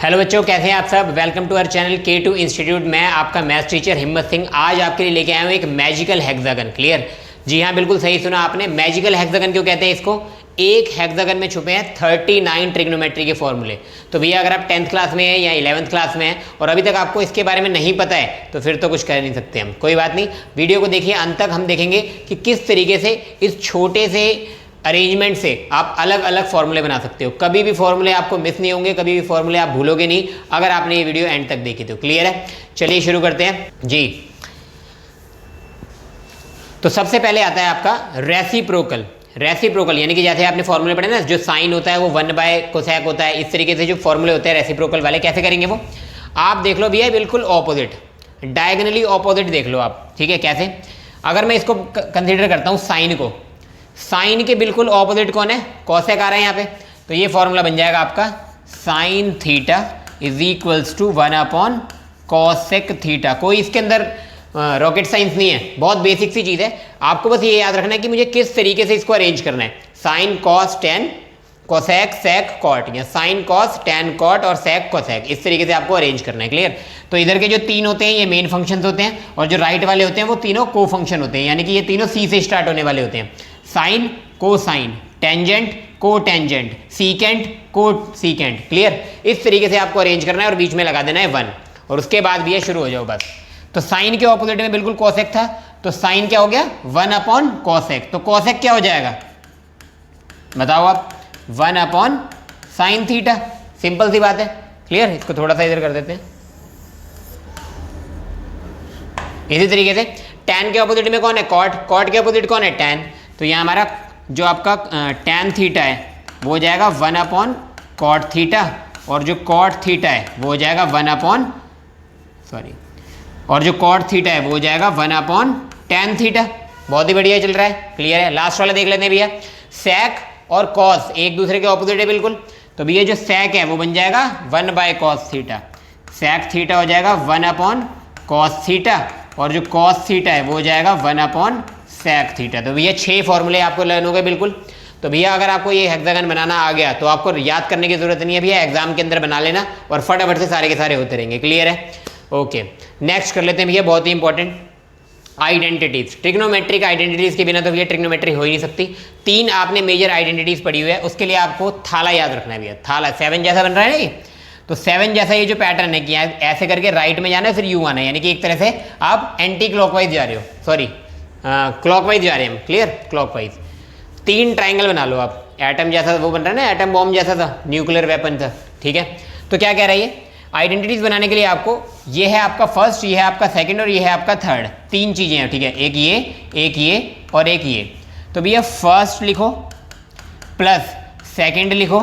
Hello बच्चों, कैसे हैं आप सब। Welcome to our channel K2 institute. मैं आपका मैथ्स टीचर हिम्मत सिंह आज आपके लिए लेके आया हूँ एक मैजिकल हेक्सागन। क्लियर? जी हाँ, बिल्कुल सही सुना आपने। मैजिकल हेक्सागन क्यों कहते हैं इसको? एक हेक्सागन में छुपे हैं 39 ट्रिग्नोमेट्री के फॉर्मूले। तो भैया अगर आप 10th क्लास में हैं या 11th क्लास में हैं और अभी तक आपको इसके बारे में नहीं पता है तो फिर तो कुछ कर नहीं सकते हम। कोई बात नहीं, वीडियो को देखिए अंत तक। हम देखेंगे कि किस तरीके से इस छोटे से अरेंजमेंट से आप अलग अलग फॉर्मूले बना सकते हो। कभी भी फॉर्मूले आपको मिस नहीं होंगे, कभी भी फॉर्मूले आप भूलोगे नहीं अगर आपने ये वीडियो एंड तक देखी तो। क्लियर है? चलिए शुरू करते हैं जी। तो सबसे पहले आता है आपका रेसिप्रोकल। रेसिप्रोकल यानी कि जैसे आपने फॉर्मूले पढ़े ना, जो साइन होता है वो 1 कोसेक होता है। इस तरीके से जो फॉर्मूले होते हैं रेसिप्रोकल वाले, कैसे करेंगे वो आप देख लो भैया। बिल्कुल ऑपोजिट, डायगोनली ऑपोजिट देख लो आप। ठीक है? कैसे? अगर मैं इसको कंसीडर करता हूँ साइन को, साइन के बिल्कुल ऑपोजिट कौन है? कॉसेक आ रहा है यहाँ पे। तो ये फॉर्मूला बन जाएगा आपका sine theta is equals to 1 cosec theta. कोई इसके अंदर रॉकेट साइंस नहीं है, बहुत बेसिक सी चीज़ है। आपको बस ये याद रखना है कि मुझे किस तरीके से इसको अरेंज करना है। Sine cos tan cosec sec cot, या साइन कॉस टेन कॉट और सेक कोसेक, इस तरीके से आपको अरेंज करना है। क्लियर? तो इधर के जो तीन होते हैं ये मेन फंक्शंस होते हैं और जो राइट वाले होते हैं वो तीनों को फंक्शन होते हैं, यानी कि ये तीनों सी से स्टार्ट होने वाले होते हैं। साइन कोसाइन, टेंजेंट को टेंजेंट, सीकेंट को सीकेंट। क्लियर? इस तरीके से आपको अरेंज करना है और बीच में लगा देना है 1 और उसके बाद भी ये शुरू हो जाओ बस। तो साइन के ऑपोजिट में बिल्कुल कोसेक था, तो साइन क्या हो गया? 1 कोसेक। तो कोसेक क्या हो जाएगा बताओ आप? 1 साइन थीटा। सिंपल सी बात है। क्लियर? इसको थोड़ा सा इधर कर देते हैं। इसी तरीके से टैन के ऑपोजिट में कौन है? कॉट। कॉट के ऑपोजिट कौन है? टैन। तो यहाँ हमारा जो आपका टैन थीटा है वो हो जाएगा 1 कॉट थीटा, और जो कॉट थीटा है वो हो जाएगा 1 और जो कॉट थीटा है वो हो जाएगा 1 टैन थीटा। बहुत ही बढ़िया चल रहा है। क्लियर है? लास्ट वाला देख लेते हैं भैया। सेक और कॉस एक दूसरे के ऑपोजिट है बिल्कुल। तो भैया जो सेक है वो बन जाएगा 1/cos थीटा। सेक थीटा हो जाएगा 1/cos थीटा, और जो कॉस थीटा है वो हो जाएगा 1 सेक थीटा। तो भैया 6 फॉर्मूले आपको लर्न हो गए बिल्कुल। तो भैया अगर आपको ये हेक्सागन बनाना आ गया तो आपको याद करने की जरूरत नहीं है भैया, एग्जाम के अंदर बना लेना और फटाफट से सारे के सारे होते रहेंगे। क्लियर है? ओके, नेक्स्ट कर लेते हैं भैया, बहुत ही इंपॉर्टेंट, आइडेंटिटीज। ट्रिग्नोमेट्रिक आइडेंटिटीज के बिना तो भैया ट्रिग्नोमेट्री हो ही नहीं सकती। 3 आपने मेजर आइडेंटिटीज पढ़ी हुई है, उसके लिए आपको थाला याद रखना है भैया। थाला 7 जैसा बन रहा है ना ये, तो 7 जैसा ये जो पैटर्न है कि ऐसे करके राइट में जाना है फिर यू आना है, यानी कि एक तरह से आप एंटी क्लॉकवाइज जा रहे हो, सॉरी क्लॉकवाइज जा रहे हैं हम। क्लियर? क्लॉकवाइज 3 ट्राइंगल बना लो आप। एटम जैसा वो बन रहा है ना, एटम बॉम्ब जैसा था, न्यूक्लियर वेपन था। ठीक है? तो क्या कह रहा है ये? आइडेंटिटीज बनाने के लिए आपको ये है आपका फर्स्ट, ये है आपका सेकंड और ये है आपका थर्ड। 3 चीजें हैं। ठीक है? एक ये और एक ये। तो भैया फर्स्ट लिखो प्लस सेकंड लिखो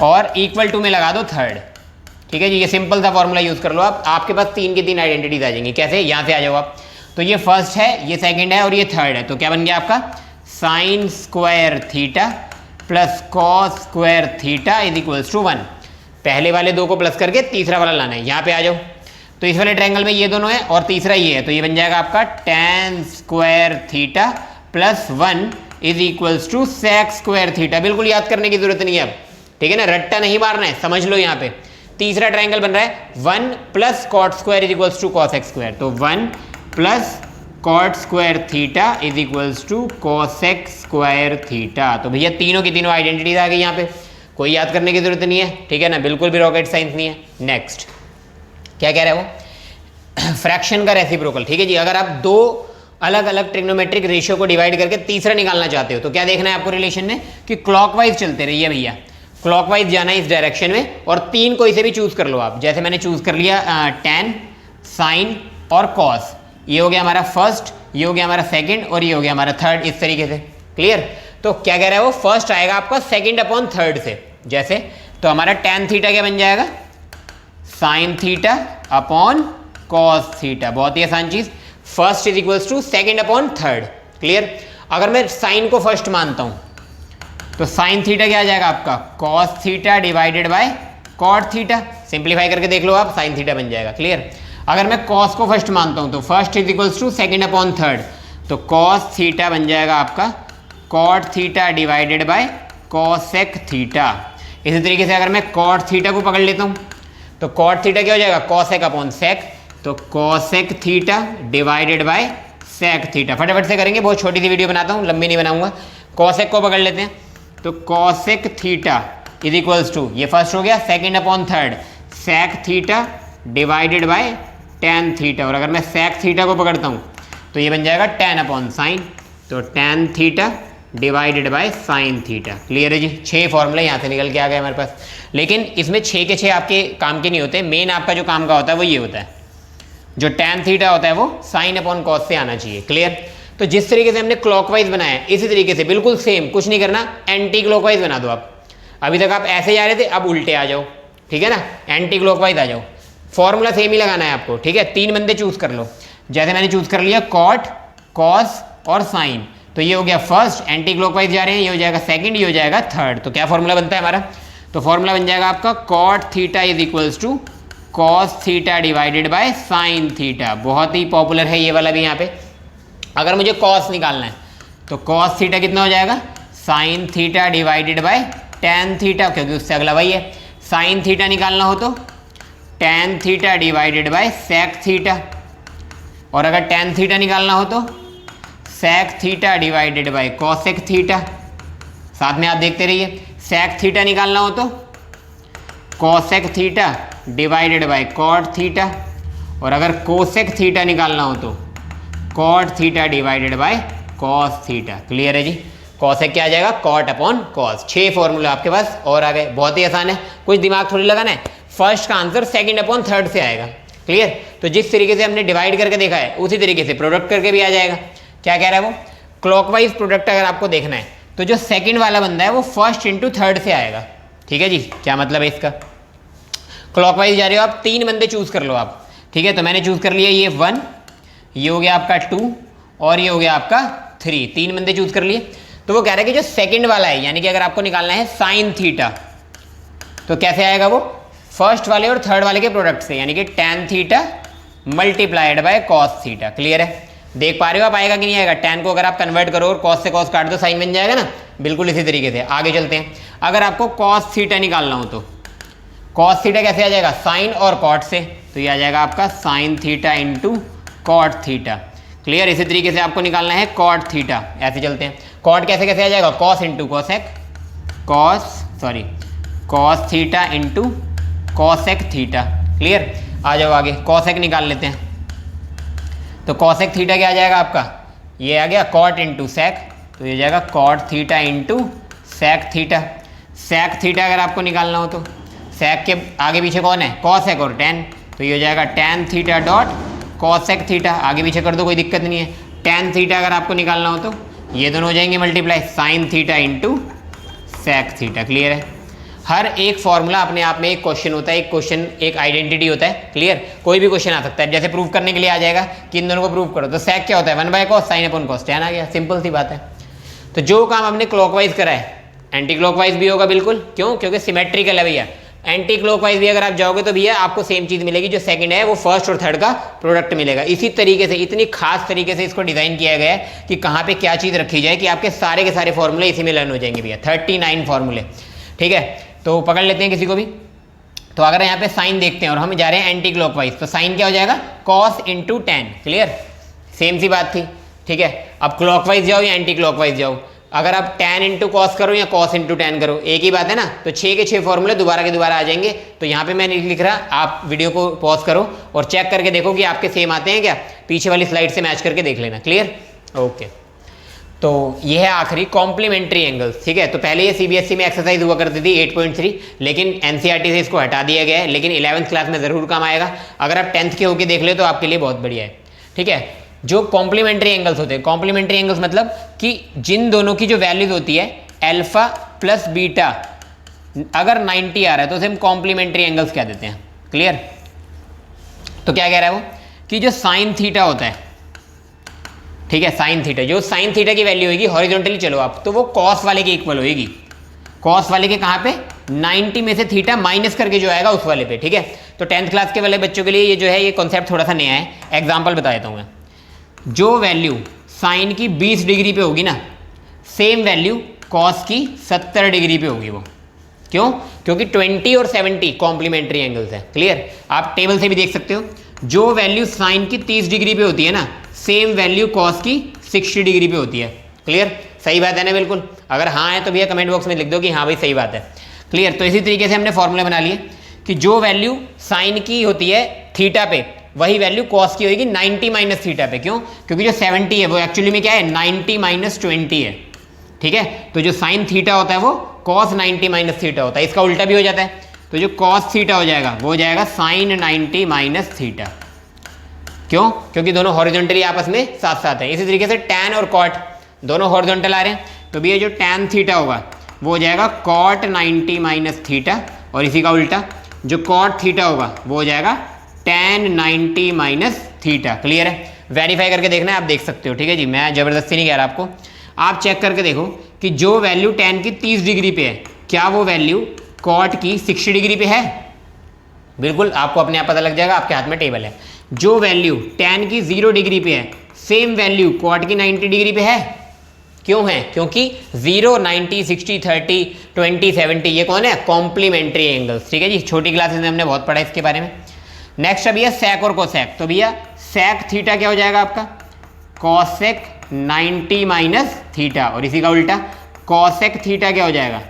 और इक्वल टू में लगा दो थर्ड। ठीक है जी? ये सिंपल सा फॉर्मूला यूज कर लो आप, आपके पास 3 की 3 आइडेंटिटीज आ जाएंगी। कैसे? यहां से आ जाओ आप। तो ये फर्स्ट है, ये सेकंड है और ये थर्ड है। तो क्या बन गया आपका? Sine square theta plus cos square theta is equals to 1। पहले वाले 2 को प्लस करके तीसरा वाला लाना है। यहाँ पे आ जाओ। तो इस वाले ट्रायंगल में ये दोनों है और तीसरा ये है, तो ये बन जाएगा आपका tan square theta plus 1 is equals to sec square theta. बिल्कुल याद करने की जरूरत नहीं है अब। ठीक है ना? रट्टा नहीं मारना है, समझ लो। यहाँ पे तीसरा ट्रायंगल बन रहा है 1 plus cot square is equals to cosec square. तो 1 plus cot square theta is equals to cosec square theta. तो भैया तीनों की तीनों आइडेंटिटीज आ गई यहाँ पे, कोई याद करने की जरूरत नहीं है। ठीक है ना? बिल्कुल भी रॉकेट साइंस नहीं है। नेक्स्ट क्या कह रहा है वो? फ्रैक्शन का रेसिप्रोकल। ठीक है जी? अगर आप 2 अलग अलग ट्रिग्नोमेट्रिक रेशियो को डिवाइड करके तीसरा निकालना चाहते हो तो क्या देखना है आपको रिलेशन में कि क्लॉकवाइज चलते रहिए भैया। क्लॉकवाइज जाना है इस डायरेक्शन में और 3 कोई से भी चूज कर लो आप। जैसे मैंने चूज कर लिया टैन, साइन और कॉस। ये हो गया हमारा फर्स्ट, ये हो गया हमारा सेकंड और ये हो गया हमारा थर्ड, इस तरीके से। क्लियर? तो क्या कह रहा है वो? फर्स्ट आएगा आपका 2/3 से। जैसे तो हमारा टैन थीटा क्या बन जाएगा? Sine theta upon cos theta. बहुत ही आसान चीज। First is equals to 2/3। Clear? अगर मैं साइन को फर्स्ट मानता हूं तो साइन थीटा क्या आ जाएगा आपका? Cos theta divided by cot theta. Simplify करके देख लो आप, साइन थीटा बन जाएगा। क्लियर? अगर मैं कॉस को फर्स्ट मानता हूं तो फर्स्ट इज इक्वल्स टू 2/3, तो कॉस थीटा बन जाएगा आपका cot theta divided by cosec theta. इसी तरीके से अगर मैं कॉट थीटा को पकड़ लेता हूँ तो कॉट थीटा क्या हो जाएगा, कॉसेक अपॉन सेक, तो cosec theta divided by sec theta. फटाफट से करेंगे, बहुत छोटी सी वीडियो बनाता हूँ, लंबी नहीं बनाऊंगा। कॉसेक को पकड़ लेते हैं, तो cosec theta is equals to, ये फर्स्ट हो गया, second upon third sec theta divided by tan theta. और अगर मैं सेक थीटा को पकड़ता हूँ तो ये बन जाएगा टेन अपॉन साइन, तो tan theta divided by sine theta. Clear है जी। 6 फॉर्मूला यहाँ से निकल के आ गए हमारे पास, लेकिन इसमें 6 के 6 आपके काम के नहीं होते। मेन आपका जो काम का होता है वो ये होता है, जो टेन थीटा होता है वो साइन अपॉन कॉस से आना चाहिए। क्लियर। तो जिस तरीके से हमने क्लॉकवाइज बनाया है इसी तरीके से बिल्कुल सेम, कुछ नहीं करना, एंटी क्लॉकवाइज बना दो आप। अभी तक आप ऐसे जा रहे थे, अब उल्टे आ जाओ, ठीक है ना, एंटी क्लॉकवाइज आ जाओ। फॉर्मूला सेम ही लगाना है आपको, ठीक है। 3 बंदे चूज कर लो, जैसे मैंने चूज कर लिया कॉट, कॉस और साइन, तो ये हो गया फर्स्ट, एंटी क्लॉकवाइज जा रहे हैं, ये हो जाएगा सेकंड, ये हो जाएगा थर्ड। तो क्या फॉर्मूला बनता है हमारा, तो फॉर्मूला बन जाएगा आपका cot theta is equals to cos theta divided by sine theta. बहुत ही पॉपुलर है ये वाला भी यहाँ पे। अगर मुझे कॉस निकालना है तो कॉस थीटा कितना हो जाएगा, sine theta divided by tan theta, क्योंकि उससे अगला वही है। साइन थीटा निकालना हो तो tan theta divided by sec theta, और अगर टेन थीटा निकालना हो तो sec theta divided by cosec theta. साथ में आप देखते रहिए, सेक थीटा निकालना हो तो cosec theta divided by cot theta, और अगर कोसेक थीटा निकालना हो तो cot theta divided by cos theta. Clear है जी। कॉसेक क्या आ जाएगा, कॉट अपॉन कॉस। 6 फॉर्मूला आपके पास और आ गए, बहुत ही आसान है, कुछ दिमाग थोड़ी लगाना है। फर्स्ट का आंसर सेकंड अपॉन थर्ड से आएगा। क्लियर। तो जिस तरीके से हमने डिवाइड करके देखा है उसी तरीके से प्रोडक्ट करके भी आ जाएगा। क्या कह रहा है वो, क्लॉकवाइज प्रोडक्ट अगर आपको देखना है तो जो सेकंड वाला बंदा है वो फर्स्ट इंटू थर्ड से आएगा। ठीक है जी। क्या मतलब है इसका, क्लॉकवाइज जा रहे हो आप, 3 बंदे चूज कर लो आप, ठीक है। तो मैंने चूज कर लिया ये 1, ये हो गया आपका 2 और ये हो गया आपका 3, 3 बंदे चूज कर लिए। तो वो कह रहा है कि जो सेकंड वाला है, यानी कि अगर आपको निकालना है साइन थीटा, तो कैसे आएगा वो, फर्स्ट वाले और थर्ड वाले के प्रोडक्ट से, यानी कि tan theta multiplied by cos theta. Clear है। देख पा रहे हो आप, आएगा कि नहीं आएगा। टेन को अगर आप कन्वर्ट करो और कॉस से कॉस काट दो, साइन बन जाएगा ना। बिल्कुल इसी तरीके से आगे चलते हैं। अगर आपको कॉस थीटा निकालना हो तो कॉस थीटा कैसे आ जाएगा, साइन और कॉट से, तो ये आ जाएगा आपका sine theta into cot theta. Clear. इसी तरीके से आपको निकालना है कॉट थीटा, ऐसे चलते हैं। कॉट कैसे कैसे आ जाएगा, cos into cosec, cos theta into cosec theta. Clear. आ जाओ आगे, कॉसेक निकाल लेते हैं। तो कॉसेक थीटा क्या आ जाएगा आपका, ये आ गया कॉट इंटू सेक, तो ये जाएगा cot theta into sec theta. Sec theta अगर आपको निकालना हो तो सेक के आगे पीछे कौन है, कॉसेक और टेन, तो ये हो जाएगा tan theta dot cosec theta. आगे पीछे कर दो, कोई दिक्कत नहीं है। टेन थीटा अगर आपको निकालना हो तो ये दोनों हो जाएंगे multiply, sine theta into sec theta. Clear है। हर एक फॉर्मूला अपने आप में एक क्वेश्चन होता है, एक क्वेश्चन एक आइडेंटिटी होता है। क्लियर। कोई भी क्वेश्चन आ सकता है, जैसे प्रूव करने के लिए आ जाएगा कि इन दोनों को प्रूव करो, तो सेक क्या होता है, 1 by cos sine upon cos tan आ गया। सिंपल सी बात है। तो जो काम हमने क्लॉकवाइज करा है एंटी क्लॉकवाइज भी होगा बिल्कुल। क्यों, क्योंकि सिमेट्रिकल है भैया। एंटी क्लॉकवाइज भी अगर आप जाओगे तो भैया आपको सेम चीज़ मिलेगी, जो सेकंड है वो फर्स्ट और थर्ड का प्रोडक्ट मिलेगा। इसी तरीके से, इतनी खास तरीके से इसको डिज़ाइन किया गया है कि कहाँ पे क्या चीज़ रखी जाए कि आपके सारे के सारे फॉर्मूले इसी में लर्न हो जाएंगे भैया। 39 फॉर्मूले। ठीक है। तो पकड़ लेते हैं किसी को भी। तो अगर यहाँ पे साइन देखते हैं और हम जा रहे हैं एंटी क्लॉकवाइज, तो साइन क्या हो जाएगा, cos into tan. Clear. Same सी बात थी। ठीक है। अब क्लॉकवाइज जाओ या एंटी क्लॉकवाइज जाओ, अगर आप टेन इंटू कॉस करो या कॉस इंटू टेन करो, एक ही बात है ना। तो 6 के 6 फॉर्मूले दोबारा के दोबारा आ जाएंगे। तो यहाँ पे मैं नहीं लिख रहा, आप वीडियो को पॉज करो और चेक करके देखो कि आपके सेम आते हैं क्या, पीछे वाली स्लाइड से मैच करके देख लेना। क्लियर। ओके। तो ये है आखिरी कॉम्प्लीमेंट्री एंगल्स। ठीक है। तो पहले ये सीबीएसई में एक्सरसाइज हुआ करती थी 8.3, लेकिन एनसीईआरटी से इसको हटा दिया गया है, लेकिन 11th क्लास में ज़रूर काम आएगा। अगर आप 10th के होके देख ले तो आपके लिए बहुत बढ़िया है। ठीक है। जो कॉम्प्लीमेंट्री एंगल्स होते हैं, कॉम्प्लीमेंट्री एंगल्स मतलब कि जिन दोनों की जो वैल्यूज होती है अल्फा प्लस बीटा, अगर 90 आ रहा है तो उसे हम कॉम्प्लीमेंट्री एंगल्स कह देते हैं। क्लियर। तो क्या कह रहा है वो, कि जो साइन थीटा होता है, ठीक है, साइन थीटा, जो साइन थीटा की वैल्यू होगी हॉरिजॉन्टली चलो आप, तो वो कॉस वाले के इक्वल होगी। कॉस वाले के कहाँ पे, 90 में से थीटा माइनस करके जो आएगा उस वाले पे। ठीक है। तो 10th क्लास के वाले बच्चों के लिए ये जो है, ये कॉन्सेप्ट थोड़ा सा नया है। एग्जाम्पल बता देता हूँ मैं। जो वैल्यू साइन की 20 डिग्री पे होगी ना, सेम वैल्यू कॉस की 70 डिग्री पे होगी। वो क्यों? क्योंकि 20 और 70 कॉम्प्लीमेंट्री एंगल्स है। क्लियर? आप टेबल से भी देख सकते हो, जो वैल्यू साइन की 30 डिग्री पे होती है ना, सेम वैल्यू कॉस की 60 डिग्री पे होती है। क्लियर? सही बात है ना? बिल्कुल। अगर हाँ है तो भैया कमेंट बॉक्स में लिख दो कि हाँ भाई सही बात है। क्लियर? तो इसी तरीके से हमने फॉर्मूला बना लिए कि जो वैल्यू साइन की होती है थीटा पे, वही वैल्यू कॉस की होगी 90 माइनस थीटा पे। क्यों? क्योंकि जो 70 है वो एक्चुअली में क्या है, 90 माइनस 20 है। ठीक है? तो जो साइन थीटा होता है वो कॉस 90 माइनस थीटा होता है। इसका उल्टा भी हो जाता है, तो जो कॉस थीटा हो जाएगा वो हो जाएगा साइन 90 माइनस थीटा। क्यों? क्योंकि दोनों हॉरिजॉन्टली आपस में साथ साथ है। इसी तरीके से टैन और कॉट दोनों हॉरिजॉन्टल आ रहे हैं, तो भैया जो टैन थीटा होगा वो हो जाएगा कॉट 90 माइनस थीटा, और इसी का उल्टा जो कॉट थीटा होगा वो हो जाएगा टैन 90 माइनस थीटा। क्लियर है? वेरीफाई करके देखना है, आप देख सकते हो। ठीक है जी, मैं ज़बरदस्ती नहीं कह रहा आपको। आप चेक करके देखो कि जो वैल्यू टैन की 30 डिग्री पे है, क्या वो वैल्यू कॉट की 60 डिग्री पे है? बिल्कुल, आपको अपने आप पता लग जाएगा, आपके हाथ में टेबल है। जो वैल्यू टैन की 0 डिग्री पे है, सेम वैल्यू कॉट की 90 डिग्री पे है। क्यों है? क्योंकि 0, 90, 60, 30, 20, 70 ये कौन है? Complementary angles. ठीक है जी, छोटी क्लासेस में हमने बहुत पढ़ा इसके बारे में। नेक्स्ट अभी है सेक और कोसेक। तो भैया सेक थीटा क्या हो जाएगा आपका? कोसेक 90 माइनस थीटा, और इसी का उल्टा कोसेक थीटा क्या हो जाएगा?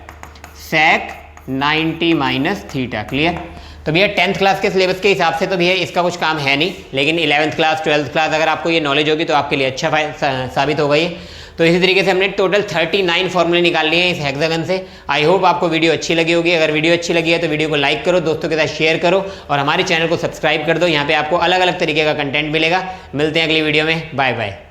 सेक 90 माइनस थीटा। क्लियर? तो भैया 10th क्लास के सिलेबस के हिसाब से तो भैया इसका कुछ काम है नहीं, लेकिन 11th क्लास 12th क्लास अगर आपको ये नॉलेज होगी तो आपके लिए अच्छा साबित होगा ये। तो इसी तरीके से हमने टोटल 39 फॉर्मूले निकाल लिए हैं इस हेक्सागन से। आई होप आपको वीडियो अच्छी लगी होगी। अगर वीडियो अच्छी लगी है तो वीडियो को लाइक करो, दोस्तों के साथ शेयर करो, और हमारे चैनल को सब्सक्राइब कर दो। यहाँ पे आपको अलग अलग तरीके का कंटेंट मिलेगा। मिलते हैं अगली वीडियो में। Bye bye.